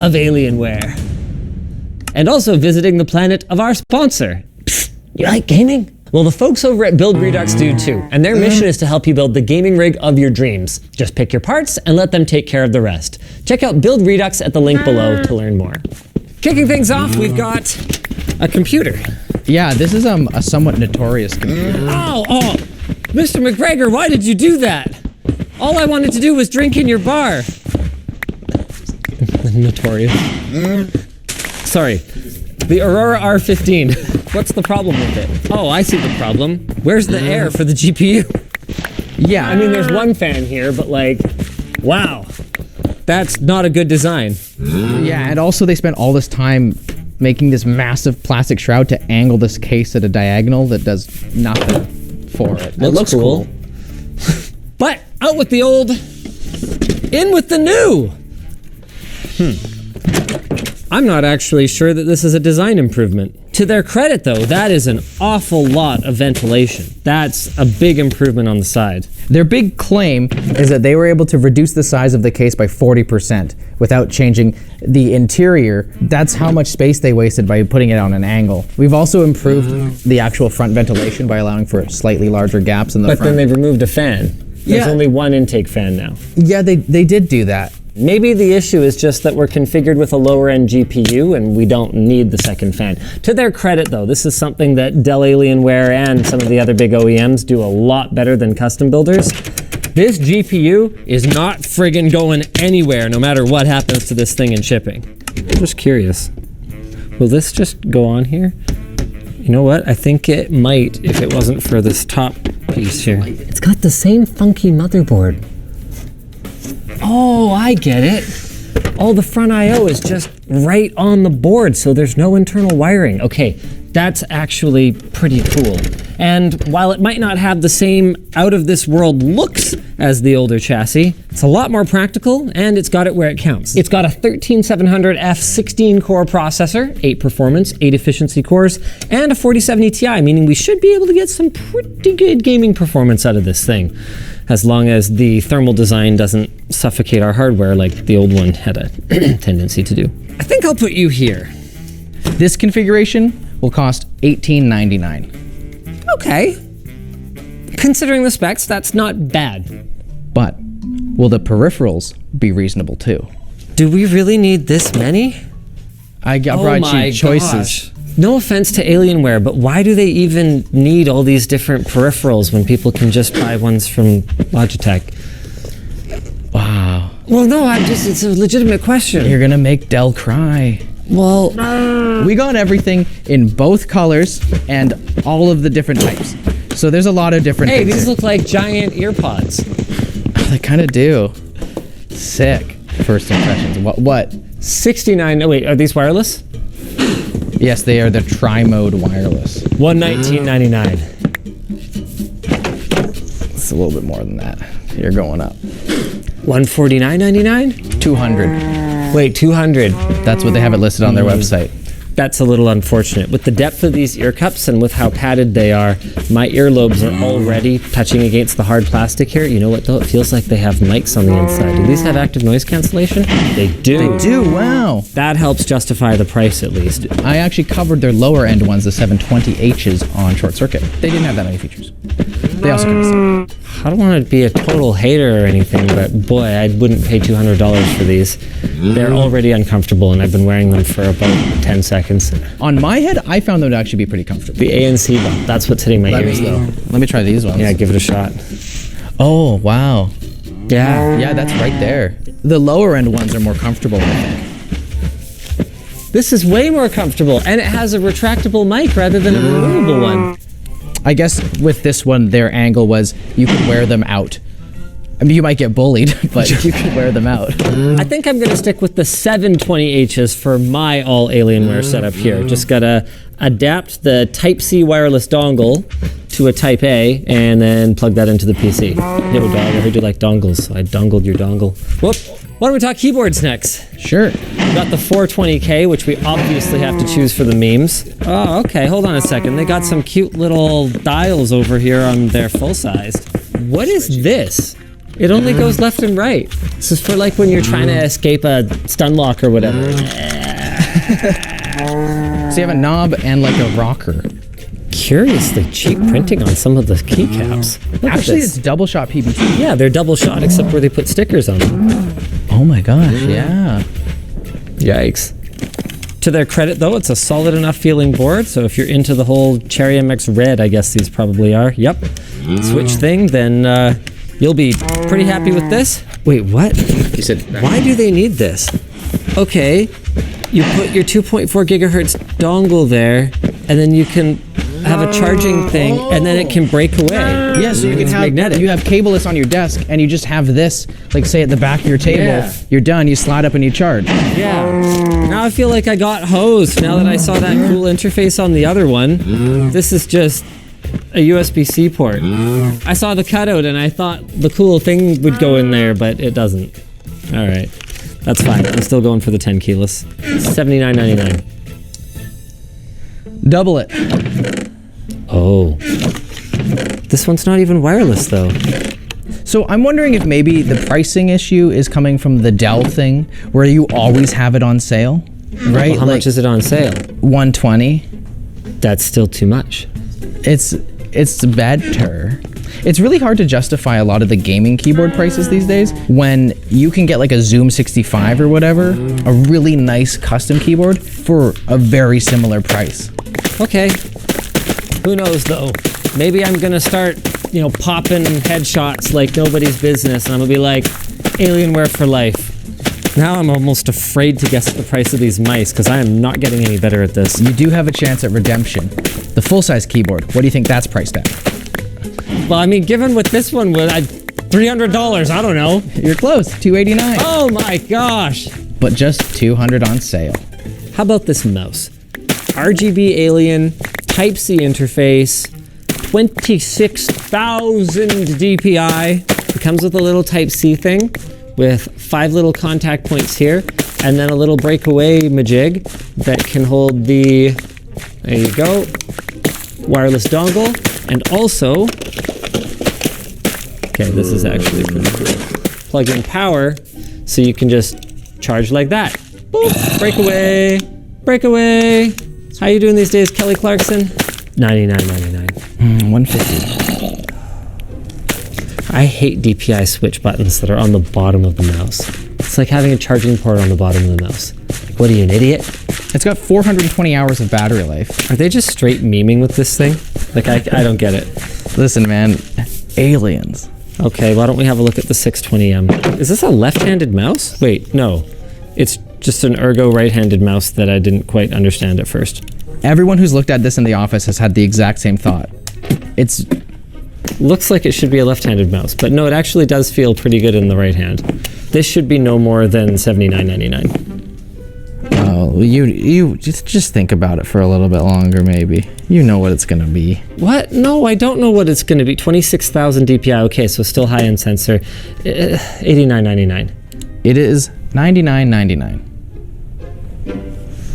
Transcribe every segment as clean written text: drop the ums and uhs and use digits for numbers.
of Alienware. And also visiting the planet of our sponsor. Psst, you like gaming? Well, the folks over at Build Redux do too, and their mission is to help you build the gaming rig of your dreams. Just pick your parts and let them take care of the rest. Check out Build Redux at the link below to learn more. Kicking things off, we've got a computer. Yeah, this is a somewhat notorious computer. Oh, Mr. McGregor, why did you do that? All I wanted to do was drink in your bar. Notorious. Sorry, the Aurora R15. What's the problem with it? Oh, I see the problem. Where's the air for the GPU? Yeah, I mean, there's one fan here, but like, wow. That's not a good design. Yeah, and also they spent all this time making this massive plastic shroud to angle this case at a diagonal that does nothing for it. It looks cool. But out with the old, in with the new. I'm not actually sure that this is a design improvement. To their credit though, that is an awful lot of ventilation. That's a big improvement on the side. Their big claim is that they were able to reduce the size of the case by 40% without changing the interior. That's how much space they wasted by putting it on an angle. We've also improved the actual front ventilation by allowing for slightly larger gaps in the front. But then they've removed a fan. There's only one intake fan now. Yeah, they did do that. Maybe the issue is just that we're configured with a lower end GPU and we don't need the second fan. To their credit though, this is something that Dell Alienware and some of the other big OEMs do a lot better than custom builders. This GPU is not friggin' going anywhere no matter what happens to this thing in shipping. I'm just curious. Will this just go on here? You know what? I think it might if it wasn't for this top piece here. It's got the same funky motherboard. Oh, I get it. All the front I/O is just right on the board, so there's no internal wiring. Okay, that's actually pretty cool. And while it might not have the same out-of-this-world looks as the older chassis, it's a lot more practical, and it's got it where it counts. It's got a 13700F 16-core processor, 8 performance, 8 efficiency cores, and a 4070 Ti, meaning we should be able to get some pretty good gaming performance out of this thing, as long as the thermal design doesn't suffocate our hardware like the old one had a tendency to do. I think I'll put you here. This configuration will cost $18.99. Okay. Considering the specs, that's not bad. But will the peripherals be reasonable too? Do we really need this many? I brought you choices. Gosh. No offense to Alienware, but why do they even need all these different peripherals when people can just buy ones from Logitech? Wow. Well, no, it's a legitimate question. You're gonna make Dell cry. Well, we got everything in both colors and all of the different types. So there's a lot of different hey, things these here. look like giant ear pods. They kind of do. Sick. First impressions. What? 69, oh wait, are these wireless? Yes, they are the tri-mode wireless. $119.99. It's a little bit more than that. You're going up. $149.99? 200. Wait, 200. That's what they have it listed on their website. That's a little unfortunate. With the depth of these ear cups and with how padded they are, my earlobes are already touching against the hard plastic here. You know what though? It feels like they have mics on the inside. Do these have active noise cancellation? They do. They do, wow. That helps justify the price at least. I actually covered their lower end ones, the 720Hs, on Short Circuit. They didn't have that many features. They also kind of I don't want to be a total hater or anything, but boy, I wouldn't pay $200 for these. They're already uncomfortable and I've been wearing them for about 10 seconds. On my head, I found them to actually be pretty comfortable. The ANC bump, that's what's hitting my ears though. Let me try these ones. Yeah, give it a shot. Oh, wow. Yeah. Yeah, that's right there. The lower end ones are more comfortable, I think. This is way more comfortable and it has a retractable mic rather than a removable one. I guess with this one, their angle was you could wear them out. I mean, you might get bullied, but you could wear them out. I think I'm gonna stick with the 720Hs for my all Alienware setup here. Just gotta adapt the Type-C wireless dongle to a Type-A and then plug that into the PC. Yo dog, I heard you like dongles, so I dongled your dongle. Whoop. Why don't we talk keyboards next? Sure. We got the 420K, which we obviously have to choose for the memes. Oh, okay, hold on a second. They got some cute little dials over here on their full-sized. What is this? It only goes left and right. This is for like when you're trying to escape a stun lock or whatever. So you have a knob and like a rocker. Curiously cheap printing on some of the keycaps. Look at Actually, this. it's double shot PBT. Yeah, they're double shot except where they put stickers on them. Oh my gosh, yeah. Yikes. To their credit, though, it's a solid enough feeling board, so if you're into the whole Cherry MX Red, I guess these probably are, yep, switch thing, then you'll be pretty happy with this. Wait, what? You said Why do they need this? Okay, you put your 2.4 gigahertz dongle there, and then you can have a charging thing, and then it can break away. yeah, so you can It's have magnetic. you have cableless on your desk, and you just have this, like say at the back of your table. Yeah. You're done. You slide up and you charge. Yeah. Now I feel like I got hosed now that I saw that cool interface on the other one. This is just a USB-C port. I saw the cutout and I thought the cool thing would go in there, but it doesn't. All right. That's fine. I'm still going for the 10 keyless. $79.99. Double it. Oh. This one's not even wireless though. So I'm wondering if maybe the pricing issue is coming from the Dell thing, where you always have it on sale, right? How much is it on sale? 120. That's still too much. It's better. It's really hard to justify a lot of the gaming keyboard prices these days when you can get like a Zoom 65 or whatever, a really nice custom keyboard for a very similar price. Okay. Who knows though? Maybe I'm gonna start, popping headshots like nobody's business, and I'm gonna be like, Alienware for life. Now I'm almost afraid to guess the price of these mice because I am not getting any better at this. You do have a chance at redemption. The full-size keyboard, what do you think that's priced at? Well, I mean, given what this one was, $300. I don't know. You're close, $289. Oh my gosh! But just $200 on sale. How about this mouse? RGB Alien, Type-C interface, 26,000 DPI. It comes with a little Type-C thing with 5 little contact points here, and then a little breakaway majig that can hold the, there you go, wireless dongle, and also, okay, this is actually pretty cool. Plug-in power, so you can just charge like that. Boop, breakaway, breakaway. How you doing these days, Kelly Clarkson? $99.99. $150. I hate DPI switch buttons that are on the bottom of the mouse. It's like having a charging port on the bottom of the mouse. Like, what are you, an idiot? It's got 420 hours of battery life. Are they just straight memeing with this thing? Like, I don't get it. Listen, man, aliens. Okay, why don't we have a look at the 620M? Is this a left-handed mouse? Wait, no. It's just an ergo right-handed mouse that I didn't quite understand at first. Everyone who's looked at this in the office has had the exact same thought. It's Looks like it should be a left-handed mouse, but no, it actually does feel pretty good in the right hand. This should be no more than $79.99. oh, you just think about it for a little bit longer, maybe. You know what it's gonna be. What? No, I don't know what it's going to be. 26,000 DPI. Okay, so still high-end sensor. $89.99. It is $99.99.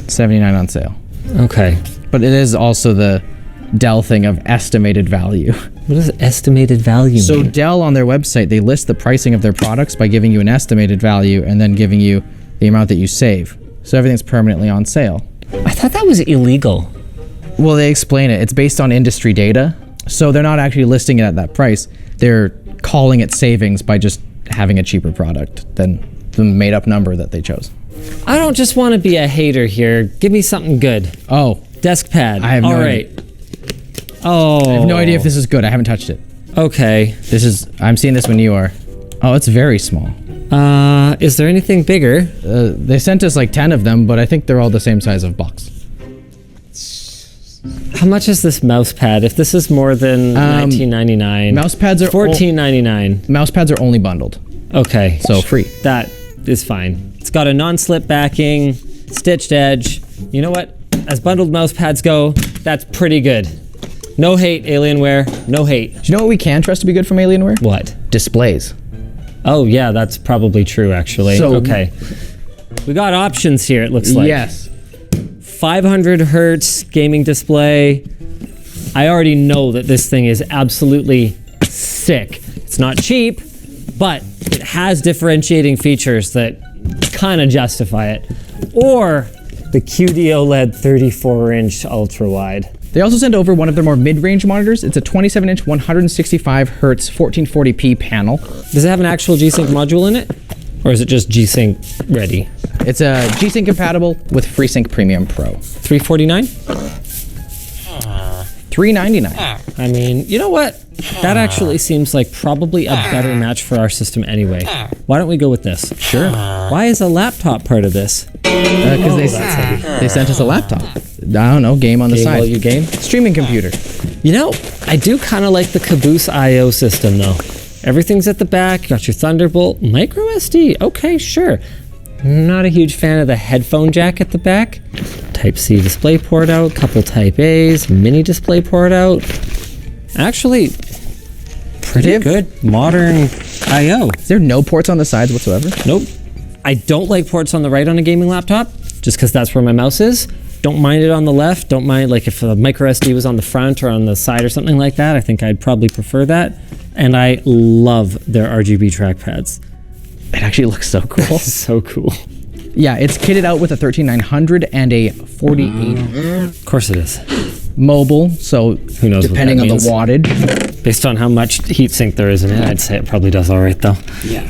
$79 on sale. Okay. But it is also the Dell thing of estimated value. What does estimated value So mean? Dell on their website, they list the pricing of their products by giving you an estimated value and then giving you the amount that you save. So everything's permanently on sale. I thought that was illegal. Well, they explain it. It's based on industry data. So they're not actually listing it at that price. They're calling it savings by just having a cheaper product than the made up number that they chose. I don't just want to be a hater here. Give me something good. Oh, Desk pad. I have no All idea. right. Oh. I have no idea if this is good. I haven't touched it. Okay. I'm seeing this when you are. Oh, it's very small. Is there anything bigger? They sent us like 10 of them, but I think they're all the same size of box. How much is this mouse pad? If this is more than $19.99. Mouse pads are $14.99. Mouse pads are only bundled, Okay. so free. That is fine. It's got a non-slip backing, stitched edge. You know what? As bundled mouse pads go, that's pretty good. No hate, Alienware. No hate. Do you know what we can trust to be good from Alienware? What? Displays. Oh, yeah, that's probably true, actually. So- okay. We got options here, it looks like. Yes. 500 hertz gaming display. I already know that this thing is absolutely sick. It's not cheap, but it has differentiating features that kind of justify it. Or the QD OLED 34-inch ultra-wide. They also sent over one of their more mid-range monitors. It's a 27-inch 165 hertz 1440p panel. Does it have an actual G-Sync module in it? Or is it just G-Sync ready? It's a G-Sync compatible with FreeSync Premium Pro. $349? $399. I mean, you know what? That actually seems like probably a better match for our system anyway. Why don't we go with this? Sure. Why is a laptop part of this? Because they sent us a laptop. I don't know, game on the Game side. while you game? Streaming computer. You know, I do kind of like the Caboose I/O system though. Everything's at the back, got your Thunderbolt, micro SD, okay, sure. Not a huge fan of the headphone jack at the back. Type-C display port out, couple Type-A's, mini display port out. Actually, pretty good modern I/O. Is there no ports on the sides whatsoever? Nope. I don't like ports on the right on a gaming laptop, just because that's where my mouse is. Don't mind it on the left. Don't mind like if a micro SD was on the front or on the side or something like that. I think I'd probably prefer that. And I love their RGB trackpads. It actually looks so cool. So cool. Yeah, it's kitted out with a 13900 and a 48 Of course it is. mobile, so Who knows what depending that on the means. wattage. Based on how much heatsink there is in it, I'd say it probably does all right though. Yeah.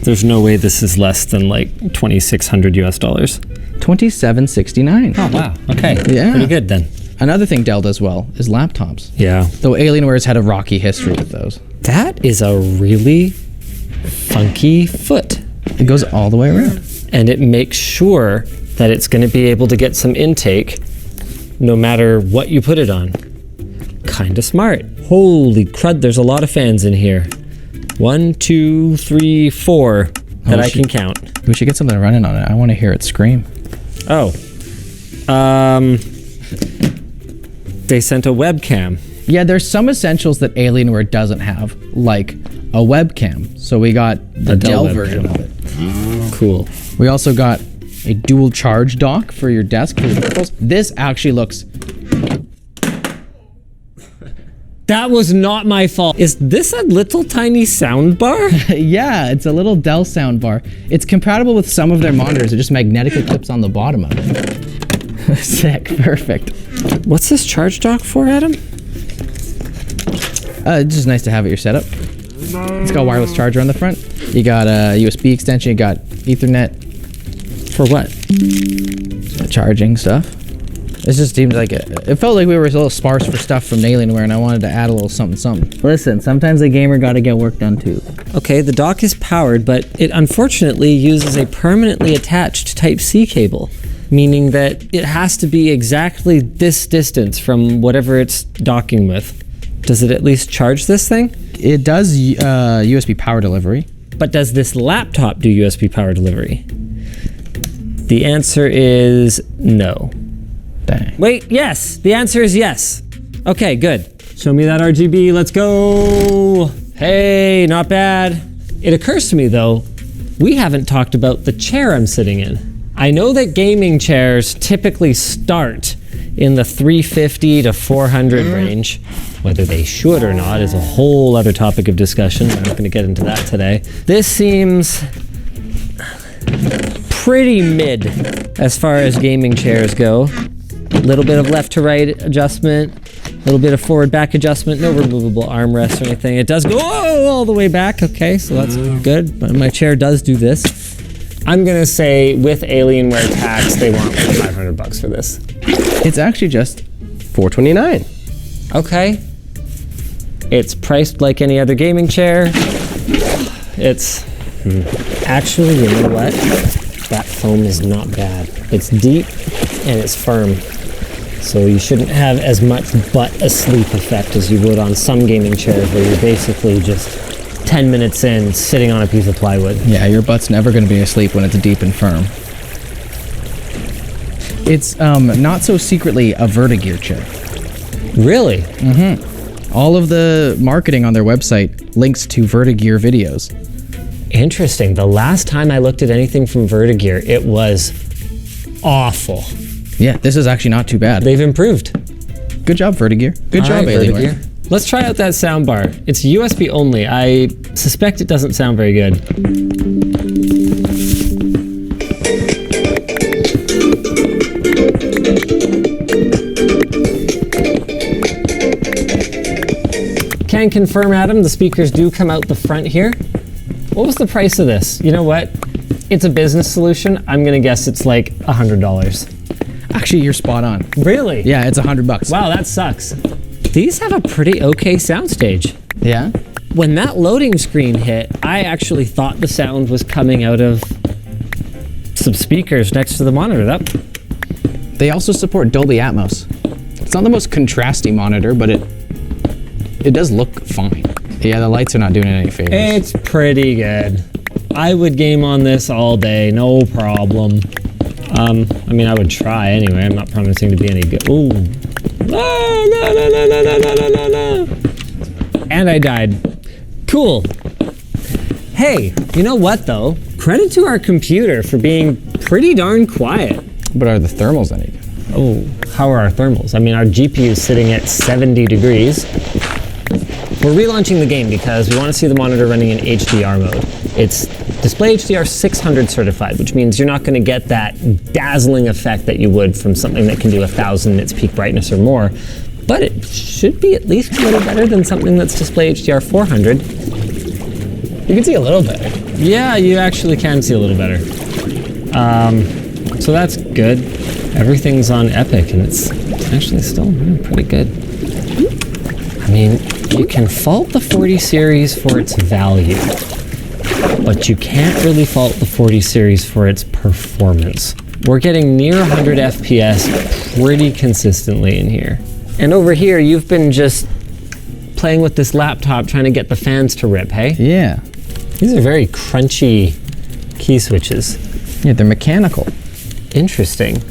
There's no way this is less than like $2,600 US. $2769. Oh wow. Okay. Yeah. Pretty good then. Another thing Dell does well is laptops. Yeah. Though Alienware's had a rocky history with those. That is a really funky foot. It goes all the way around. And it makes sure that it's going to be able to get some intake no matter what you put it on. Kinda smart. Holy crud, there's a lot of fans in here. 1, 2, 3, 4 that I can count. We should get something running on it. I want to hear it scream. Oh. They sent a webcam. Yeah, there's some essentials that Alienware doesn't have, like a webcam. So we got the Dell Dell webcam. version of it. Cool. We also got a dual charge dock for your desk for your peripherals. This actually looks... That was not my fault. Is this a little tiny sound bar? Yeah, it's a little Dell soundbar. It's compatible with some of their monitors. It just magnetically clips on the bottom of it. Sick, perfect. What's this charge dock for, Adam? It's just nice to have at your setup. It's got a wireless charger on the front. You got a USB extension. You got Ethernet. For what? Charging stuff. It just seemed like it felt like we were a little sparse for stuff from Alienware, and I wanted to add a little something. Listen, sometimes the gamer got to get work done too. Okay, the dock is powered, but it unfortunately uses a permanently attached Type-C cable, meaning that it has to be exactly this distance from whatever it's docking with. Does it at least charge this thing? It does USB power delivery. But does this laptop do USB power delivery? The answer is no. Dang. Wait, yes. The answer is yes. Okay, good. Show me that RGB. Let's go. Hey, not bad. It occurs to me, though, we haven't talked about the chair I'm sitting in. I know that gaming chairs typically start in the 350 to 400 range. Whether they should or not is a whole other topic of discussion. I'm not going to get into that today. This seems pretty mid as far as gaming chairs go. A little bit of left to right adjustment, a little bit of forward back adjustment, no removable armrest or anything. It does go all the way back, okay, so that's good. But my chair does do this. I'm gonna say with Alienware tax, they want like $500 for this. It's actually just $429. Okay. It's priced like any other gaming chair. It's actually, you know what? That foam is not bad. It's deep and it's firm. So you shouldn't have as much butt asleep effect as you would on some gaming chairs where you're basically just 10 minutes in sitting on a piece of plywood. Yeah, your butt's never going to be asleep when it's deep and firm. It's not so secretly a Vertigear chair. Really? All of the marketing on their website links to Vertigear videos. Interesting. The last time I looked at anything from Vertigear, it was awful. Yeah, this is actually not too bad. They've improved. Good job, Vertigear. Good job, All right, Alienware. Vertigear. Let's try out that sound bar. It's USB only. I suspect it doesn't sound very good. Can confirm, Adam, the speakers do come out the front here. What was the price of this? You know what? It's a business solution. I'm gonna guess it's like $100. Actually, you're spot on. Really? Yeah, it's $100. Wow, that sucks. These have a pretty okay soundstage. Yeah? When that loading screen hit, I actually thought the sound was coming out of some speakers next to the monitor. They also support Dolby Atmos. It's not the most contrasty monitor, but it does look fine. Yeah, the lights are not doing it any favors. It's pretty good. I would game on this all day, no problem. I mean, I would try anyway. I'm not promising to be any good. Ooh. No. And I died. Cool. Hey, you know what though? Credit to our computer for being pretty darn quiet. But are the thermals any good? Oh, how are our thermals? I mean, our GPU is sitting at 70 degrees. We're relaunching the game because we want to see the monitor running in HDR mode. It's Display HDR 600 certified, which means you're not going to get that dazzling effect that you would from something that can do 1,000 nits peak brightness or more. But it should be at least a little better than something that's Display HDR 400. You can see a little better. Yeah, you actually can see a little better. So that's good. Everything's on Epic, and it's actually still pretty good. I mean, you can fault the 40 series for its value, but you can't really fault the 40 series for its performance. We're getting near 100 FPS pretty consistently in here. And over here, you've been just playing with this laptop trying to get the fans to rip, hey? Yeah. These are very crunchy key switches. Yeah, they're mechanical. Interesting.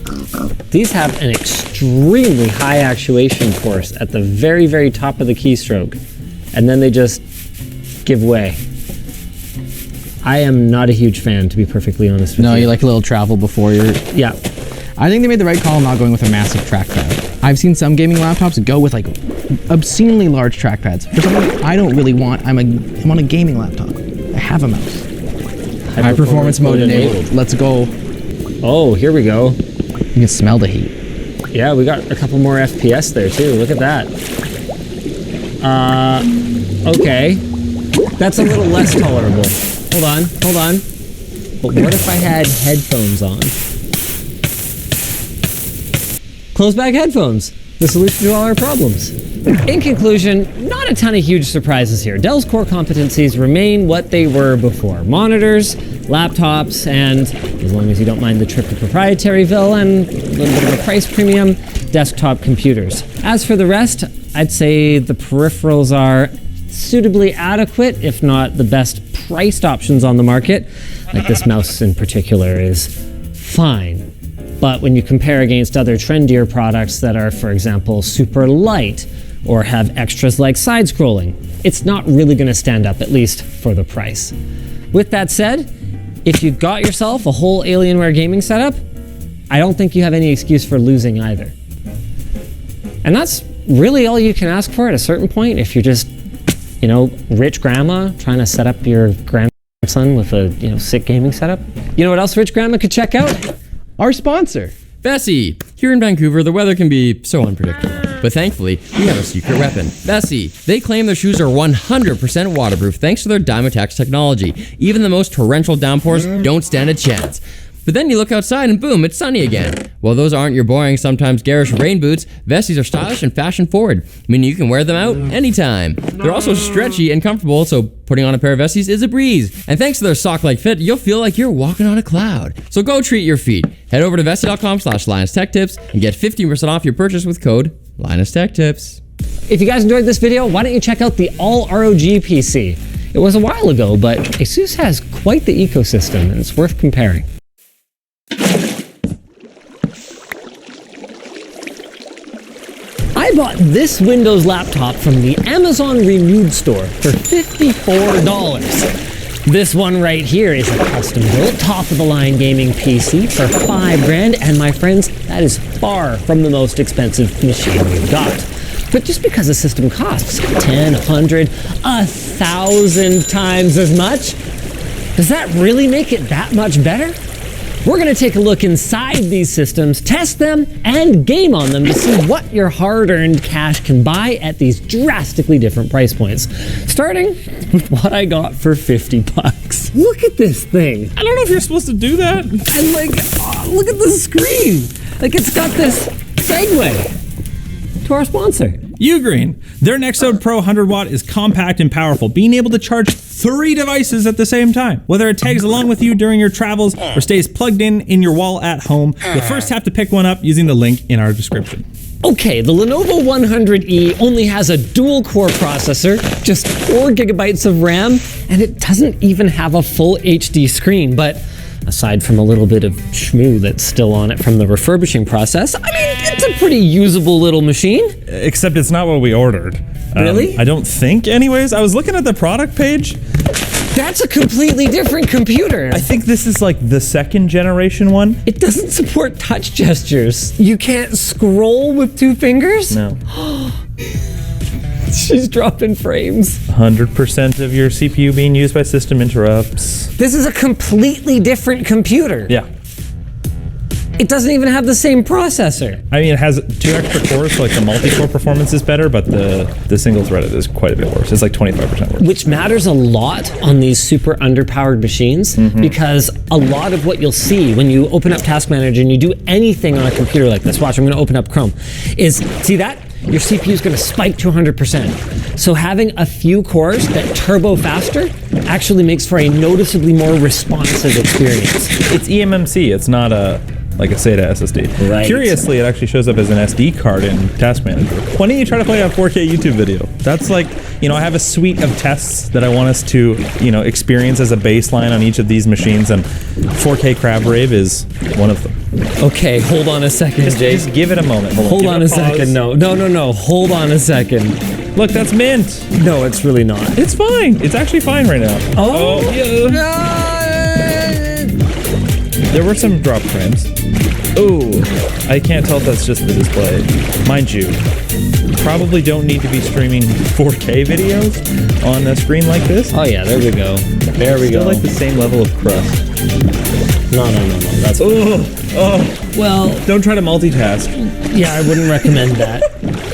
These have an extremely high actuation force at the very, very top of the keystroke, and then they just give way. I am not a huge fan, to be perfectly honest with you. No, you like a little travel before you're... Yeah. I think they made the right call not going with a massive trackpad. I've seen some gaming laptops go with like obscenely large trackpads. For something I don't really want, I'm on a gaming laptop. I have a mouse. High performance mode enabled. Let's go. Oh, here we go. You can smell the heat. Yeah, we got a couple more FPS there too. Look at that. Okay. That's a little less tolerable. Hold on. But what if I had headphones on? Close back headphones. The solution to all our problems. In conclusion, not a ton of huge surprises here. Dell's core competencies remain what they were before. Monitors, laptops, and as long as you don't mind the trip to Proprietaryville and a little bit of a price premium, desktop computers. As for the rest, I'd say the peripherals are suitably adequate, if not the best priced options on the market. Like this mouse in particular is fine. But when you compare against other trendier products that are, for example, super light or have extras like side scrolling, it's not really going to stand up, at least for the price. With that said, if you got yourself a whole Alienware gaming setup, I don't think you have any excuse for losing either. And that's really all you can ask for at a certain point if you're just, rich grandma trying to set up your grandson with a, sick gaming setup. You know what else rich grandma could check out? Our sponsor. Vessi. Here in Vancouver, the weather can be so unpredictable. But thankfully, we have a secret weapon. Vessi. They claim their shoes are 100% waterproof thanks to their Dymotex technology. Even the most torrential downpours don't stand a chance. But then you look outside and boom, it's sunny again. Well, those aren't your boring, sometimes garish rain boots. Vessis are stylish and fashion forward, meaning you can wear them out anytime. They're also stretchy and comfortable, so putting on a pair of Vessis is a breeze. And thanks to their sock-like fit, you'll feel like you're walking on a cloud. So go treat your feet. Head over to vessi.com/LinusTechTips and get 15% off your purchase with code LinusTechTips. If you guys enjoyed this video, why don't you check out the All-ROG PC? It was a while ago, but ASUS has quite the ecosystem, and it's worth comparing. I bought this Windows laptop from the Amazon Renewed store for $54. This one right here is a custom-built, top-of-the-line gaming PC for $5 grand, and my friends, that is far from the most expensive machine we've got. But just because a system costs 10, 100, 1,000 times as much, does that really make it that much better? We're going to take a look inside these systems, test them, and game on them to see what your hard-earned cash can buy at these drastically different price points. Starting with what I got for $50. Look at this thing. I don't know if you're supposed to do that. And like, oh, look at the screen. Like, it's got this segue to our sponsor. Ugreen. Their Nexode Pro 100 watt is compact and powerful, being able to charge 3 devices at the same time. Whether it tags along with you during your travels or stays plugged in your wall at home, you'll first have to pick one up using the link in our description. Okay, the Lenovo 100E only has a dual-core processor, just 4 gigabytes of RAM, and it doesn't even have a full HD screen, but aside from a little bit of schmoo that's still on it from the refurbishing process, I mean, it's a pretty usable little machine. Except it's not what we ordered. Really? I don't think, anyways. I was looking at the product page. That's a completely different computer. I think this is like the 2nd generation one. It doesn't support touch gestures. You can't scroll with 2 fingers? No. She's dropping frames. 100% of your CPU being used by system interrupts. This is a completely different computer. Yeah. It doesn't even have the same processor. I mean, it has 2 extra cores, so like the multi-core performance is better, but the single-threaded is quite a bit worse. It's like 25% worse. Which matters a lot on these super underpowered machines, because a lot of what you'll see when you open up Task Manager and you do anything on a computer like this, watch, I'm gonna open up Chrome, is, see that? Your CPU is gonna spike to 100%. So having a few cores that turbo faster actually makes for a noticeably more responsive experience. It's eMMC, it's not like a SATA SSD. Right. Curiously, it actually shows up as an SD card in Task Manager. Why don't you try to play a 4K YouTube video? That's like, you know, I have a suite of tests that I want us to, you know, experience as a baseline on each of these machines, and 4K Crab Rave is one of them. Okay, hold on a second, Jake. Just give it a moment. Hold Give on it a pause. second, no, hold on a second. Look, that's mint. No, it's really not. It's fine. It's actually fine right now. Oh. There were some drop frames. Oh, I can't tell if that's just the display. Mind you, probably don't need to be streaming 4K videos on a screen like this. Oh yeah, there we go. There we Still go. like the same level of crust. No. That's well. Don't try to multitask. Yeah, I wouldn't recommend that.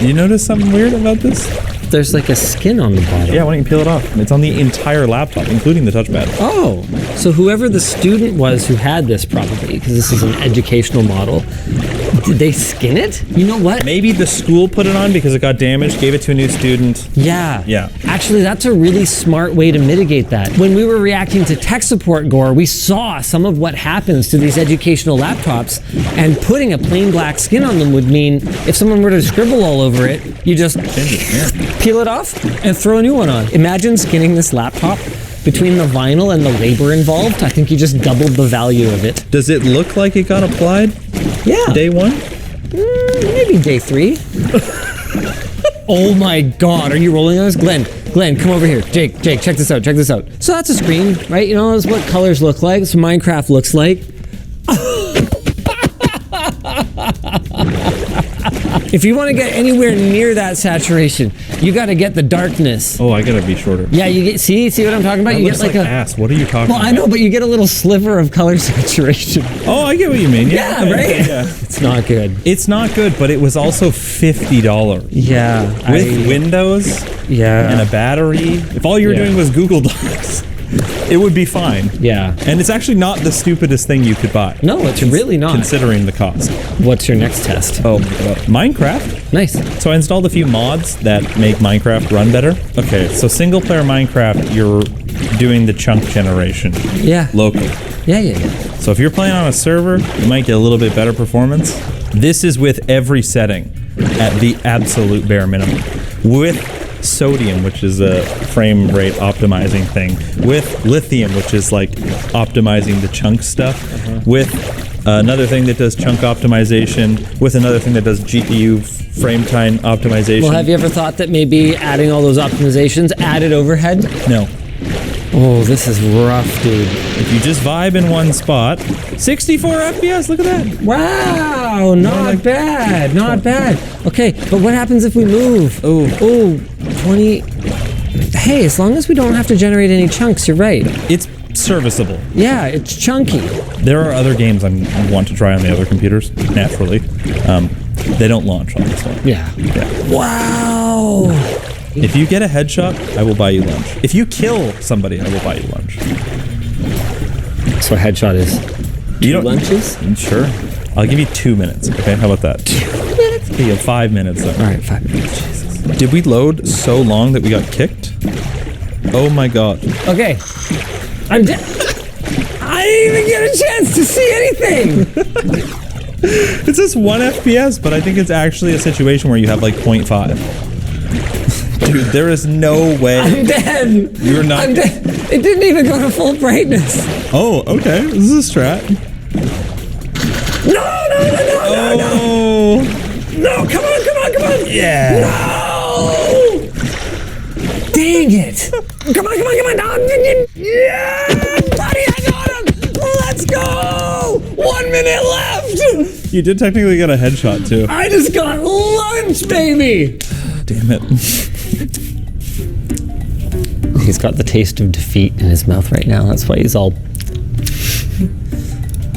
You notice something weird about this? There's like a skin on the bottom. Yeah, why don't you peel it off? It's on the entire laptop, including the touchpad. Oh, so whoever the student was who had this, probably, because this is an educational model, did they skin it? You know what? Maybe the school put it on because it got damaged, gave it to a new student. Yeah. Yeah. Actually, that's a really smart way to mitigate that. When we were reacting to tech support gore, we saw some of what happens to these educational laptops, and putting a plain black skin on them would mean if someone were to scribble all over it, you just peel it off and throw a new one on. Imagine skinning this laptop. Between the vinyl and the labor involved, I think you just doubled the value of it. Does it look like it got applied Yeah. day one? Maybe day 3. Oh my God, are you rolling on this? Glenn, come over here. Jake, check this out. So that's a screen, right? You know, that's what colors look like. That's what Minecraft looks like. If you want to get anywhere near that saturation, you got to get the darkness. Oh, I gotta be shorter. Yeah, you get see what I'm talking about? That You looks get like like a ass. What are you talking Well, about? I know, but you get a little sliver of color saturation. Oh, I get what you mean. Yeah, right? Yeah. It's not good. It's not good, but it was also $50 Yeah. with Windows and a battery. If all you were Yeah. doing was Google Docs, it would be fine. Yeah. And it's actually not the stupidest thing you could buy. No, it's really not. Considering the cost. What's your next test? Oh, Minecraft. Nice. So I installed a few mods that make Minecraft run better. Okay, so single player Minecraft, you're doing the chunk generation Yeah. locally. Yeah. So if you're playing on a server, you might get a little bit better performance. This is with every setting at the absolute bare minimum. With sodium, which is a frame rate optimizing thing. With lithium, which is like optimizing the chunk stuff. With another thing that does chunk optimization. With another thing that does GPU frame time optimization. Well, have you ever thought that maybe adding all those optimizations added overhead? No. Oh, this is rough, dude. If you just vibe in one spot, 64 FPS, look at that. Wow. Wow, not bad, not bad. Okay, but what happens if we move? Oh, 20. Hey, as long as we don't have to generate any chunks, you're right. It's serviceable. Yeah, it's chunky. There are other games I want to try on the other computers, naturally. They don't launch on this one. Yeah. Wow. If you get a headshot, I will buy you lunch. If you kill somebody, I will buy you lunch. So a headshot is You don't- lunches? Sure. I'll give you 2 minutes, okay? How about that? 2 minutes? Okay, you have 5 minutes, though. All right, 5 minutes. Did we load so long that we got kicked? Oh my god. Okay. I'm dead. I didn't even get a chance to see anything. It says 1 FPS, but I think it's actually a situation where you have like 0.5. Dude, there is no way. I'm dead. You're not. I'm dead. It didn't even go to full brightness. Oh, okay. This is a strat. No. Oh. No, come on. Yeah. No! Dang it! Come on! No. Yeah! Buddy, I got him! Let's go! 1 minute left! You did technically get a headshot, too. I just got lunch, baby! Damn it. He's got the taste of defeat in his mouth right now. That's why he's all...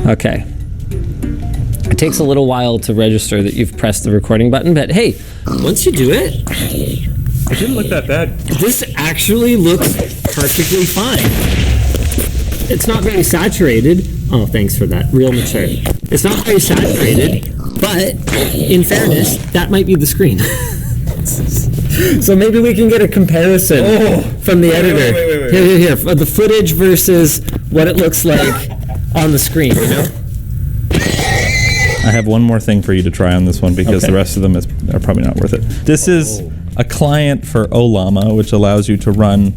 Okay. It takes a little while to register that you've pressed the recording button, but hey, once you do it, It didn't look that bad. this actually looks perfectly fine. It's not very saturated. Oh, thanks for that. Real mature. It's not very saturated, but in fairness, that might be the screen. So maybe we can get a comparison from the editor. wait. Here. The footage versus what it looks like on the screen, you know? I have one more thing for you to try on this one because Okay. the rest of them are probably not worth it. This is a client for Olama, which allows you to run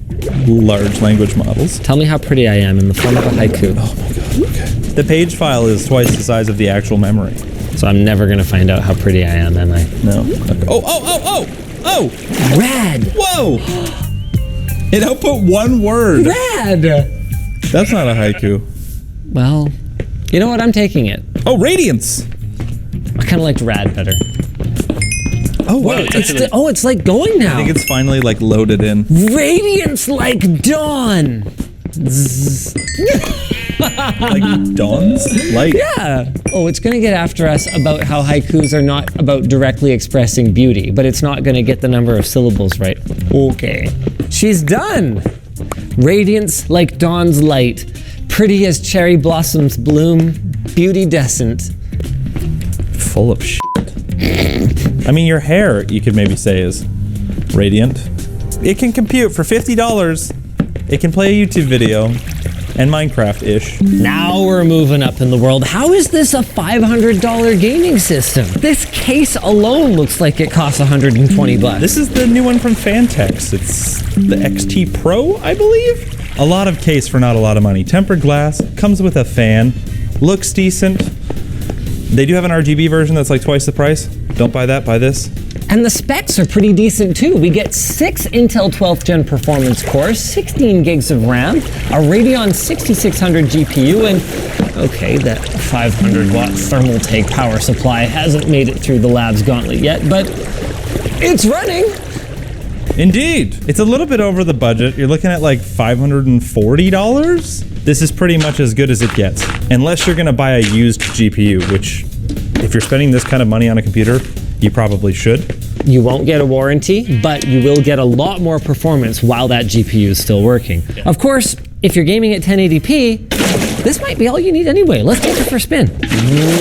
large language models. Tell me how pretty I am in the form of a haiku. Oh my god, okay. The page file is twice the size of the actual memory. So I'm never gonna find out how pretty I am, am I? No. Okay. Oh! Rad! Whoa! It output one word. Rad! That's not a haiku. Well, you know what? I'm taking it. Oh, radiance! I kind of liked rad better. Oh, wow. It's like going I now. think it's finally like loaded in. Radiance like dawn. Like Dawn's light. Yeah. Oh, it's gonna get after us about how haikus are not about directly expressing beauty, but it's not gonna get the number of syllables right. Okay. She's done. Radiance like dawn's light, pretty as cherry blossoms bloom, beauty-decent. Full of shit. I mean, your hair, you could maybe say, is radiant. It can compute for $50. It can play a YouTube video and Minecraft-ish. Now we're moving up in the world. How is this a $500 gaming system? This case alone looks like it costs 120 bucks. This is the new one from Fantex. It's the XT Pro, I believe. A lot of case for not a lot of money. Tempered glass, comes with a fan, looks decent. They do have an RGB version that's like twice the price. Don't buy that, buy this. And the specs are pretty decent too. We get 6 Intel 12th Gen performance cores, 16 gigs of RAM, a Radeon 6600 GPU, and okay, that 500 watt Thermaltake power supply hasn't made it through the lab's gauntlet yet, but it's running. Indeed. It's a little bit over the budget. You're looking at like $540. This is pretty much as good as it gets. Unless you're gonna buy a used GPU, which if you're spending this kind of money on a computer, you probably should. You won't get a warranty, but you will get a lot more performance while that GPU is still working. Of course, if you're gaming at 1080p, this might be all you need anyway. Let's take it for a spin.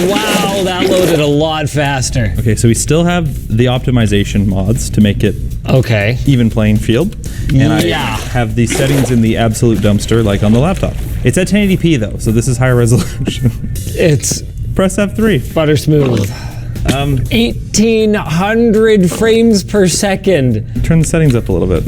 Wow, that loaded a lot faster. Okay, so we still have the optimization mods to make it Okay. even playing field. And I Yeah. have the settings in the absolute dumpster like on the laptop. It's at 1080p though, so this is higher resolution. It's Press F3. butter smooth. 1,800 frames per second. Turn the settings up a little bit.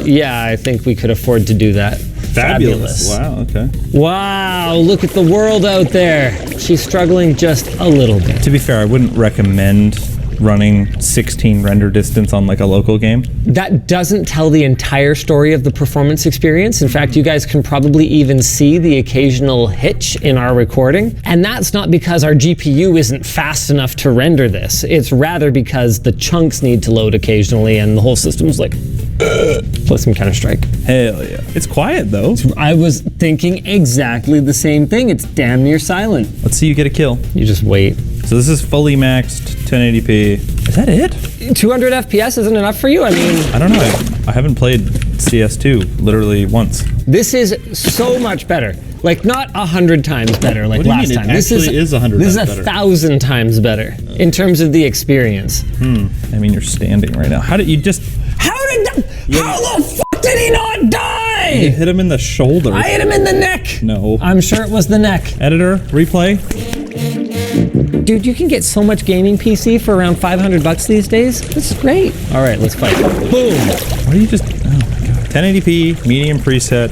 Yeah, I think we could afford to do that. Fabulous. Wow, okay. Wow, look at the world out there. She's struggling just a little bit. To be fair, I wouldn't recommend running 16 render distance on like a local game. That doesn't tell the entire story of the performance experience. In fact, you guys can probably even see the occasional hitch in our recording. And that's not because our GPU isn't fast enough to render this. It's rather because the chunks need to load occasionally and the whole system's like, play some Counter-Strike. Hell yeah. It's quiet though. I was thinking exactly the same thing. It's damn near silent. Let's see you get a kill. You just wait. So this is fully maxed 1080p. Is that it? 200 FPS isn't enough for you? I mean, I don't know. I haven't played CS2 literally once. this is so much better. Like not 100 times better like What do you last mean? time. It This actually is 100 This times is better. 1,000 times better in terms of the experience. I mean, you're standing right now. How did you just How the fuck did he not you die? hit him in the shoulder? I hit him in the neck. No. I'm sure it was the neck. Editor, replay. Dude, you can get so much gaming PC for around $500 these days. This is great. All right, let's fight. Boom. Why do you just? Oh my god. 1080p, medium preset.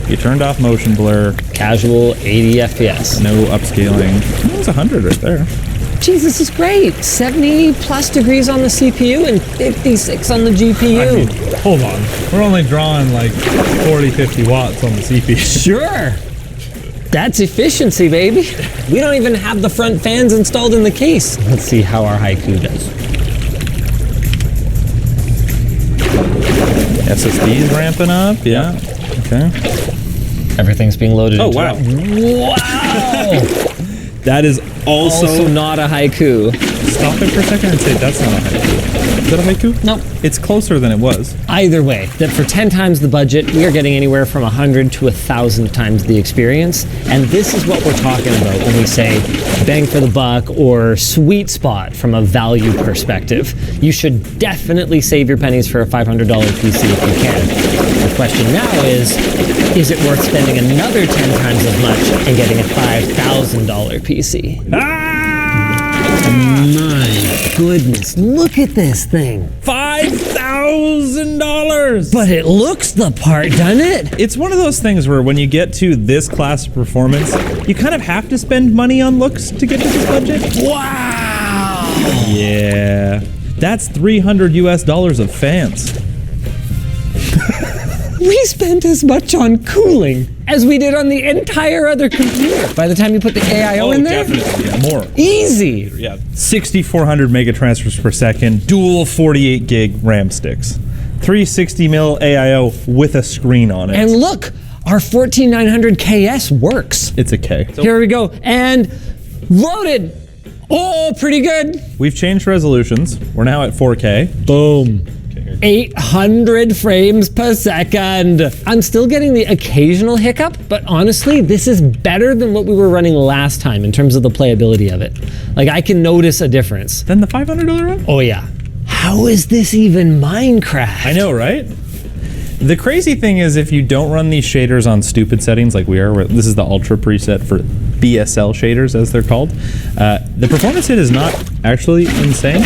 You turned off motion blur. Casual 80 FPS. No upscaling. That was 100 right there. Jeez, this is great. 70 plus degrees on the CPU and 56 on the GPU. Hold on. We're only drawing like 40, 50 watts on the CPU. Sure. That's efficiency, baby. We don't even have the front fans installed in the case. Let's see how our Haiku does. SSD is ramping up. Yeah. Okay. Everything's being loaded. Oh, into wow. it. Wow. That is Also not a Haiku. Stop it for a second and say that's not a haiku. Is that a haiku? Nope. It's closer than it was. Either way, that for 10 times the budget, we are getting anywhere from 100 to 1,000 times the experience. And this is what we're talking about when we say bang for the buck or sweet spot from a value perspective. You should definitely save your pennies for a $500 PC if you can. The question now is it worth spending another 10 times as much and getting a $5,000 PC? My goodness, look at this thing. $5,000. But it looks the part, doesn't it? It's one of those things where when you get to this class of performance, you kind of have to spend money on looks to get to this budget. Wow. Yeah. That's $300 US of fans. We spent as much on cooling as we did on the entire other computer. By the time you put the AIO in there, definitely. Yeah, more. easy. Yeah. 6,400 mega transfers per second, dual 48 gig RAM sticks, 360 mil AIO with a screen on it. And look, our 14900 KS works. It's a K. Here we go. And loaded. Oh, pretty good. We've changed resolutions. We're now at 4K. Boom. 800 frames per second. I'm still getting the occasional hiccup, but honestly, this is better than what we were running last time in terms of the playability of it. Like, I can notice a difference. Then the $500 one? Oh, yeah. How is this even Minecraft? I know, right? The crazy thing is if you don't run these shaders on stupid settings like we are, where this is the ultra preset for BSL shaders as they're called, the performance hit is not actually insane.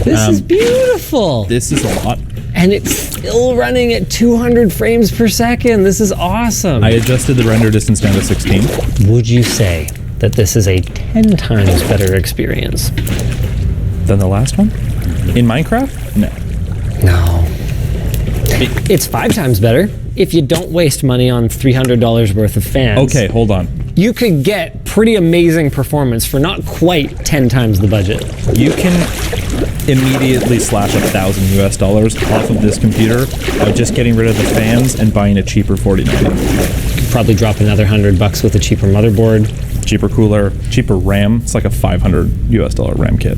This is beautiful. This is a lot. And it's still running at 200 frames per second. This is awesome. I adjusted the render distance down to 16. Would you say that this is a 10 times better experience? Than the last one? In Minecraft? No. No. It's 5 times better if you don't waste money on $300 worth of fans. Okay, hold on. You could get pretty amazing performance for not quite 10 times the budget. You can immediately slash $1,000 US off of this computer by just getting rid of the fans and buying a cheaper 4090. Could probably drop another $100 with a cheaper motherboard. Cheaper cooler, cheaper RAM. It's like a $500 US RAM kit.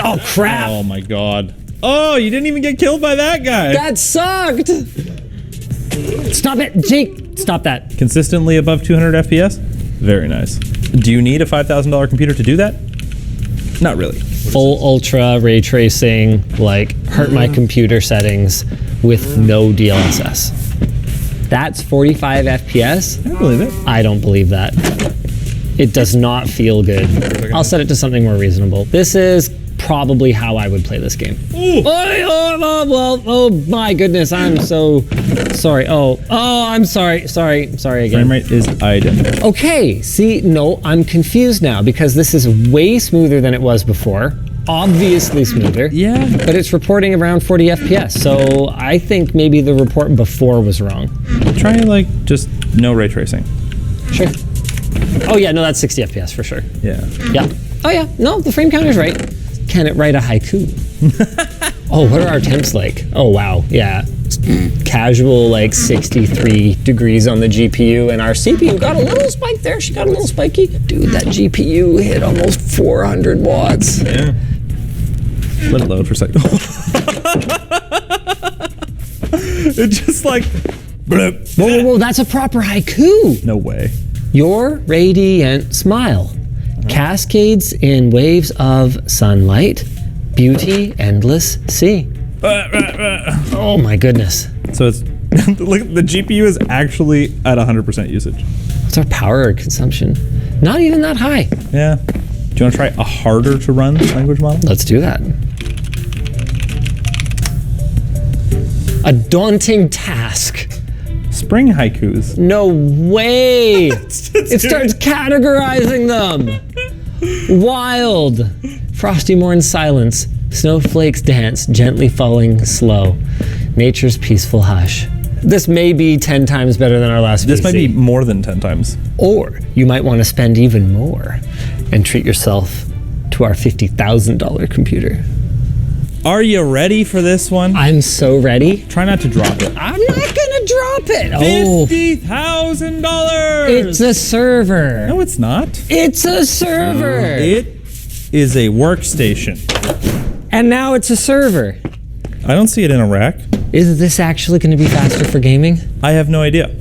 Oh, crap. Oh my god. Oh, you didn't even get killed by that guy. That sucked. Stop it, Jake. Stop that. Consistently above 200 FPS? Very nice. Do you need a $5,000 computer to do that? Not really. Full ultra ray tracing, like hurt my computer settings with no DLSS. That's 45 FPS? I don't believe it. I don't believe that. It does not feel good. I'll set it to something more reasonable. This is probably how I would play this game. Oh my goodness, I'm so sorry. I'm sorry again. Frame rate is identical. Okay, see, no, I'm confused now because this is way smoother than it was before. obviously smoother. Yeah. But it's reporting around 40 FPS, so I think maybe the report before was wrong. Try like just no ray tracing. Sure. Oh yeah, no, that's 60 FPS for sure. Yeah. Yeah. Oh yeah, no, the frame counter's right. Can it write a haiku? Oh, what are our temps like? Oh wow, yeah. Casual, like 63 degrees on the GPU, and our CPU got a little spike there. She got a little spiky. Dude, that GPU hit almost 400 watts. Yeah. Let it load for a second. It just like, blip. Whoa, that's a proper haiku. No way. Your radiant smile cascades in waves of sunlight, beauty, endless sea. Oh my goodness. So it's look, the GPU is actually at 100% usage. What's our power consumption? Not even that high. Yeah. Do you want to try a harder to run language model? Let's do that. A daunting task. Spring haikus. No way! It starts categorizing them. Wild. Frosty morn silence. Snowflakes dance, gently falling slow. Nature's peaceful hush. This may be 10 times better than our last This PC. might be more than 10 times. Or you might want to spend even more and treat yourself to our $50,000 computer. Are you ready for this one? I'm so ready. Try not to drop it. I'm not gonna drop it. Oh, $50,000! it's a server. No, it's not. It's a server. It is a workstation. And now it's a server. I don't see it in a rack. Is this actually going to be faster for gaming? I have no idea.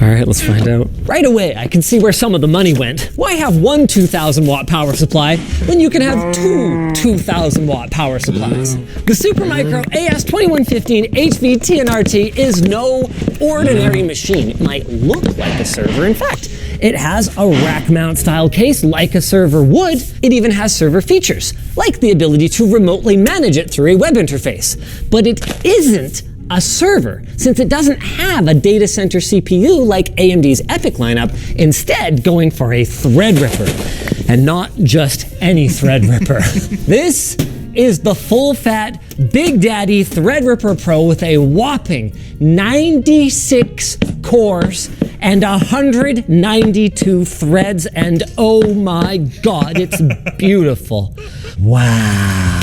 All right, let's find out. Right away, I can see where some of the money went. Why have one 2,000 watt power supply when you can have two 2,000 watt power supplies? The Supermicro AS2115 HV TNRT is no ordinary machine. It might look like a server. In fact, it has a rack mount style case like a server would. It even has server features, like the ability to remotely manage it through a web interface. But it isn't a server, since it doesn't have a data center CPU like AMD's EPYC lineup, instead going for a Threadripper. And not just any Threadripper. This is the full-fat Big Daddy Threadripper Pro with a whopping 96 cores and 192 threads, and oh my god, it's beautiful. Wow.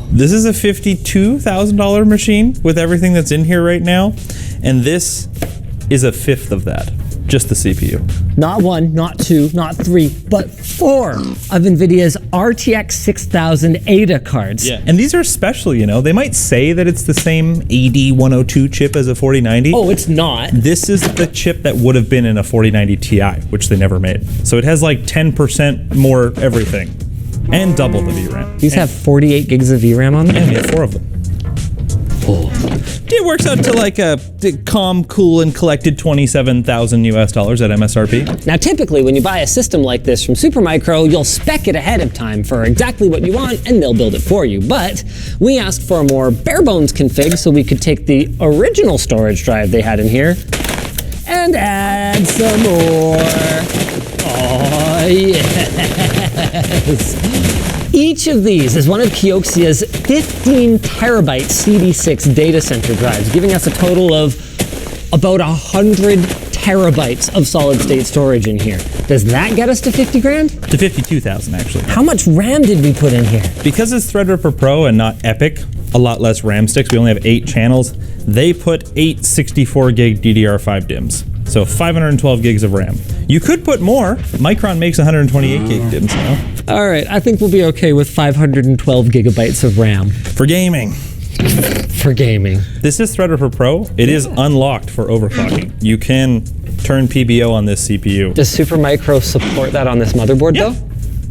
This is a $52,000 machine with everything that's in here right now, and this is a fifth of that. Just the CPU. Not one, not two, not three, but four of NVIDIA's RTX 6000 Ada cards. Yeah. And these are special, you know. They might say that it's the same AD102 chip as a 4090. Oh, it's not. This is the chip that would have been in a 4090 Ti, which they never made. So it has like 10% more everything. And double the VRAM. These have 48 gigs of VRAM on them? And we have 4 of them. It works out to like a calm, cool, and collected $27,000 US at MSRP. Now, typically, when you buy a system like this from Supermicro, you'll spec it ahead of time for exactly what you want, and they'll build it for you. But we asked for a more bare-bones config so we could take the original storage drive they had in here and add some more. Oh, yes. Each of these is one of Kioxia's 15 terabyte CD6 data center drives, giving us a total of about 100 terabytes of solid state storage in here. Does that get us to 50 grand? To 52,000 actually. How much RAM did we put in here? Because it's Threadripper Pro and not EPYC, a lot less RAM sticks. We only have 8 channels. They put 8 64 gig DDR5 DIMMs. So 512 gigs of RAM. You could put more. Micron makes 128 gig DIMMs now. All right, I think we'll be okay with 512 gigabytes of RAM For gaming. for gaming. This is Threadripper Pro. It is unlocked for overclocking. You can turn PBO on this CPU. Does Supermicro support that on this motherboard though?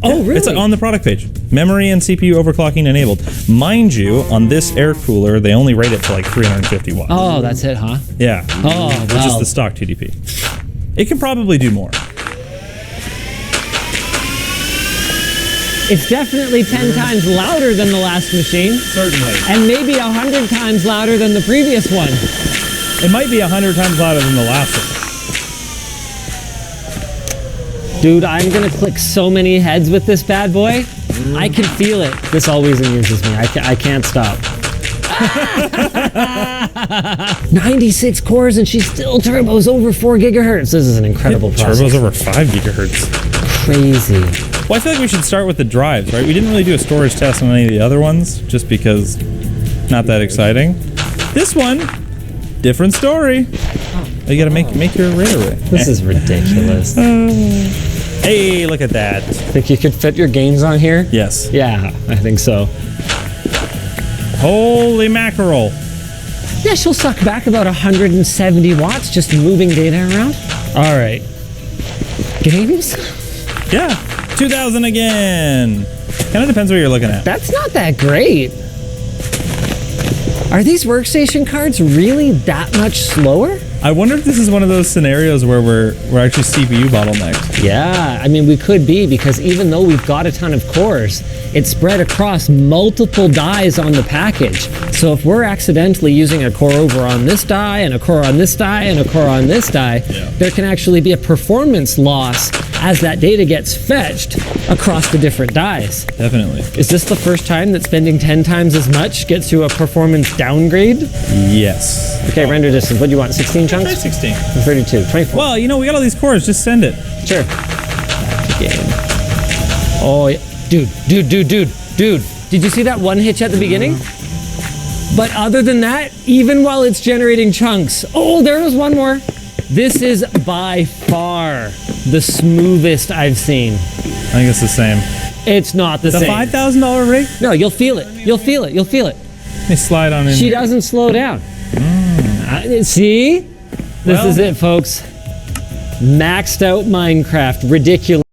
Oh, really? It's on the product page. Memory and CPU overclocking enabled. Mind you, on this air cooler, they only rate it to like 350 watts. Oh, that's it, huh? Yeah. Oh, Which is wow. the stock TDP. It can probably do more. It's definitely 10 times louder than the last machine, Certainly. and maybe 100 times louder than the previous one. It might be 100 times louder than the last one. Dude, I'm gonna click so many heads with this bad boy. I can feel it. This always amuses me. I can't stop. 96 cores and she's still turbos over 4 gigahertz. This is an incredible process. Turbo's over 5 gigahertz. Crazy. Well, I feel like we should start with the drives, right? We didn't really do a storage test on any of the other ones, just because not that exciting. This one, different story. You gotta make your array array. This is ridiculous. Hey, look at that. Think you could fit your gains on here? Yes. Yeah, I think so. Holy mackerel. Yeah, she'll suck back about 170 watts just moving data around. All right. Games? Yeah. 2000 again. Kind of depends what you're looking at. That's not that great. Are these workstation cards really that much slower? I wonder if this is one of those scenarios where we're actually CPU bottlenecked. Yeah, I mean, we could be, because even though we've got a ton of cores, it's spread across multiple dies on the package. So if we're accidentally using a core over on this die and a core on this die and a core on this die, there can actually be a performance loss as that data gets fetched across the different dies. Definitely. Is this the first time that spending 10 times as much gets you a performance downgrade? Yes. Okay, render distance. What do you want? 16 chunks? Try 16. 32, 24. Well, you know, we got all these cores. Just send it. Sure. Back to game. Oh, yeah. Dude. Did you see that one hitch at the beginning? But other than that, even while it's generating chunks, oh, there was one more. This is by far the smoothest I've seen. I think it's the same. It's not the The same. $5,000 rig? No, you'll feel it. You'll feel it. You'll feel it. Let me slide on in. She doesn't slow down. See? This Well- is it, folks. Maxed out Minecraft. Ridiculous.